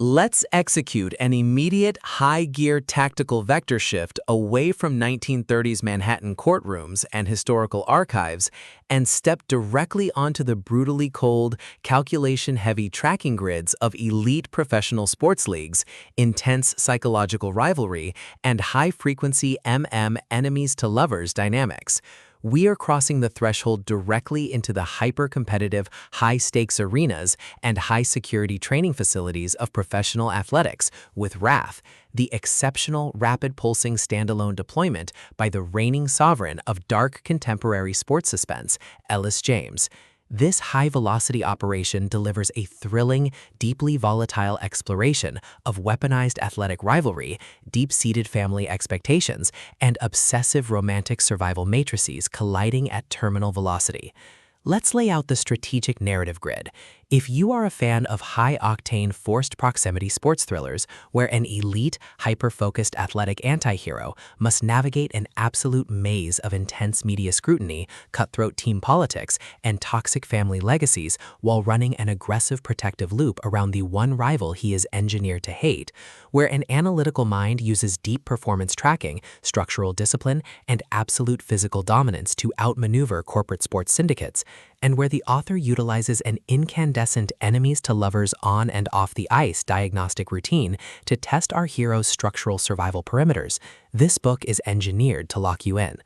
Let's execute an immediate high-gear tactical vector shift away from 1930s Manhattan courtrooms and historical archives and step directly onto the brutally cold, calculation-heavy tracking grids of elite professional sports leagues, intense psychological rivalry, and high-frequency enemies-to-lovers dynamics. We are crossing the threshold directly into the hyper-competitive, high-stakes arenas and high-security training facilities of professional athletics with Wrath, the exceptional rapid-pulsing standalone deployment by the reigning sovereign of dark contemporary sports suspense, Ellis James. This high-velocity operation delivers a thrilling, deeply volatile exploration of weaponized athletic rivalry, deep-seated family expectations, and obsessive romantic survival matrices colliding at terminal velocity. Let's lay out the strategic narrative grid. If you are a fan of high-octane forced proximity sports thrillers where an elite, hyper-focused athletic anti-hero must navigate an absolute maze of intense media scrutiny, cutthroat team politics, and toxic family legacies while running an aggressive protective loop around the one rival he is engineered to hate, where an analytical mind uses deep performance tracking, structural discipline, and absolute physical dominance to outmaneuver corporate sports syndicates, and where the author utilizes an incandescent enemies-to-lovers on and off the ice diagnostic routine to test our hero's structural survival perimeters, this book is engineered to lock you in.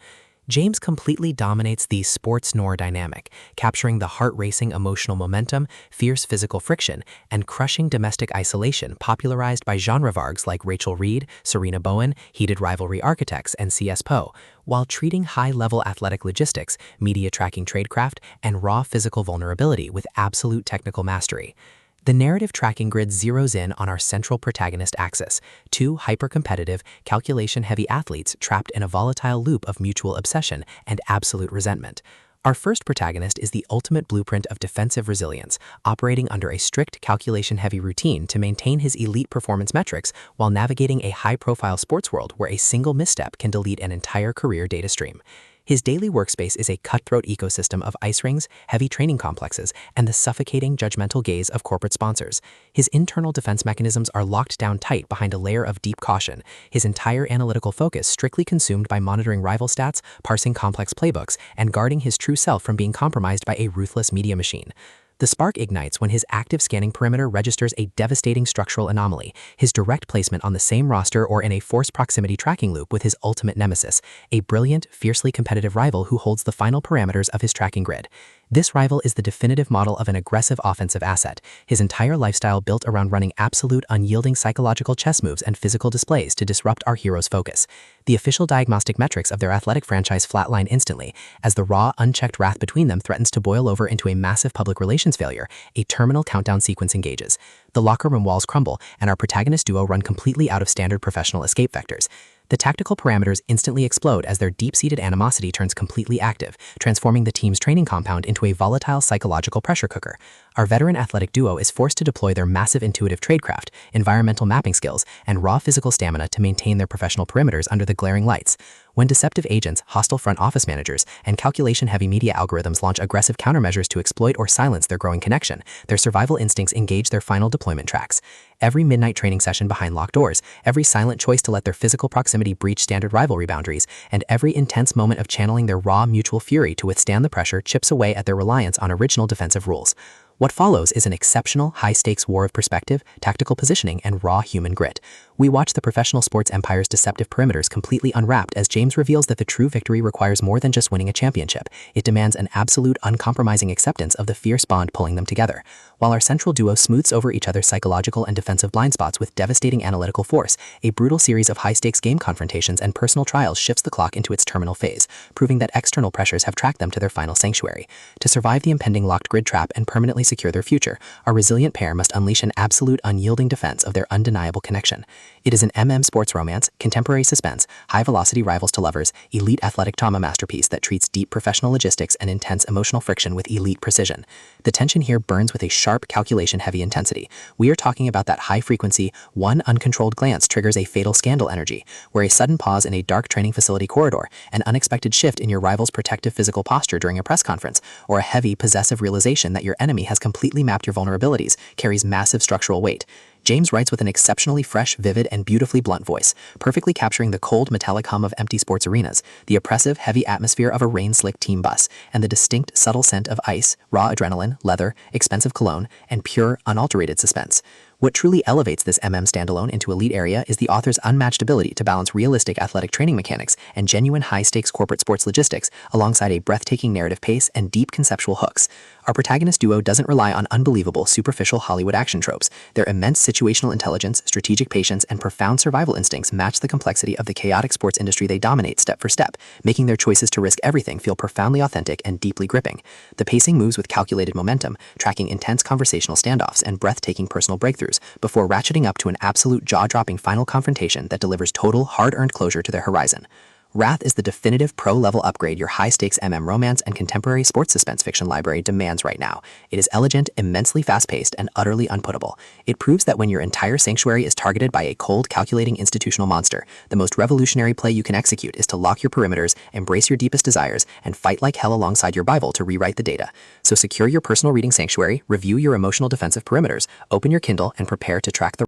James completely dominates the sports noir dynamic, capturing the heart-racing emotional momentum, fierce physical friction, and crushing domestic isolation popularized by genre vargs like Rachel Reed, Serena Bowen, heated rivalry architects, and C.S. Poe, while treating high-level athletic logistics, media tracking tradecraft, and raw physical vulnerability with absolute technical mastery. The narrative tracking grid zeroes in on our central protagonist axis, two hyper-competitive, calculation-heavy athletes trapped in a volatile loop of mutual obsession and absolute resentment. Our first protagonist is the ultimate blueprint of defensive resilience, operating under a strict calculation-heavy routine to maintain his elite performance metrics while navigating a high-profile sports world where a single misstep can delete an entire career data stream. His daily workspace is a cutthroat ecosystem of ice rings, heavy training complexes, and the suffocating judgmental gaze of corporate sponsors. His internal defense mechanisms are locked down tight behind a layer of deep caution, his entire analytical focus strictly consumed by monitoring rival stats, parsing complex playbooks, and guarding his true self from being compromised by a ruthless media machine. The spark ignites when his active scanning perimeter registers a devastating structural anomaly, his direct placement on the same roster or in a forced proximity tracking loop with his ultimate nemesis, a brilliant, fiercely competitive rival who holds the final parameters of his tracking grid. This rival is the definitive model of an aggressive offensive asset, his entire lifestyle built around running absolute unyielding psychological chess moves and physical displays to disrupt our hero's focus. The official diagnostic metrics of their athletic franchise flatline instantly, as the raw, unchecked wrath between them threatens to boil over into a massive public relations failure. A terminal countdown sequence engages. The locker room walls crumble, and our protagonist duo run completely out of standard professional escape vectors. The tactical parameters instantly explode as their deep-seated animosity turns completely active, transforming the team's training compound into a volatile psychological pressure cooker. Our veteran athletic duo is forced to deploy their massive intuitive tradecraft, environmental mapping skills, and raw physical stamina to maintain their professional perimeters under the glaring lights. When deceptive agents, hostile front office managers, and calculation-heavy media algorithms launch aggressive countermeasures to exploit or silence their growing connection, their survival instincts engage their final deployment tracks. Every midnight training session behind locked doors, every silent choice to let their physical proximity breach standard rivalry boundaries, and every intense moment of channeling their raw mutual fury to withstand the pressure chips away at their reliance on original defensive rules. What follows is an exceptional, high-stakes war of perspective, tactical positioning, and raw human grit. We watch the professional sports empire's deceptive perimeters completely unwrapped as James reveals that the true victory requires more than just winning a championship. It demands an absolute, uncompromising acceptance of the fierce bond pulling them together. While our central duo smooths over each other's psychological and defensive blind spots with devastating analytical force, a brutal series of high-stakes game confrontations and personal trials shifts the clock into its terminal phase, proving that external pressures have tracked them to their final sanctuary. To survive the impending locked grid trap and permanently secure their future, our resilient pair must unleash an absolute, unyielding defense of their undeniable connection. It is an sports romance, contemporary suspense, high-velocity rivals to lovers, elite athletic drama masterpiece that treats deep professional logistics and intense emotional friction with elite precision. The tension here burns with a sharp, calculation-heavy intensity. We are talking about that high-frequency, one uncontrolled glance triggers a fatal scandal energy, where a sudden pause in a dark training facility corridor, an unexpected shift in your rival's protective physical posture during a press conference, or a heavy, possessive realization that your enemy has completely mapped your vulnerabilities, carries massive structural weight. James writes with an exceptionally fresh, vivid, and beautifully blunt voice, perfectly capturing the cold, metallic hum of empty sports arenas, the oppressive, heavy atmosphere of a rain-slicked team bus, and the distinct, subtle scent of ice, raw adrenaline, leather, expensive cologne, and pure, unadulterated suspense. What truly elevates this Standalone into elite area is the author's unmatched ability to balance realistic athletic training mechanics and genuine high-stakes corporate sports logistics alongside a breathtaking narrative pace and deep conceptual hooks. Our protagonist duo doesn't rely on unbelievable, superficial Hollywood action tropes. Their immense situational intelligence, strategic patience, and profound survival instincts match the complexity of the chaotic sports industry they dominate step for step, making their choices to risk everything feel profoundly authentic and deeply gripping. The pacing moves with calculated momentum, tracking intense conversational standoffs and breathtaking personal breakthroughs, before ratcheting up to an absolute jaw-dropping final confrontation that delivers total, hard-earned closure to their horizon. Wrath is the definitive pro-level upgrade your high-stakes romance and contemporary sports suspense fiction library demands right now. It is elegant, immensely fast-paced, and utterly unputtable. It proves that when your entire sanctuary is targeted by a cold, calculating institutional monster, the most revolutionary play you can execute is to lock your perimeters, embrace your deepest desires, and fight like hell alongside your rival to rewrite the data. So secure your personal reading sanctuary, review your emotional defensive perimeters, open your Kindle, and prepare to track the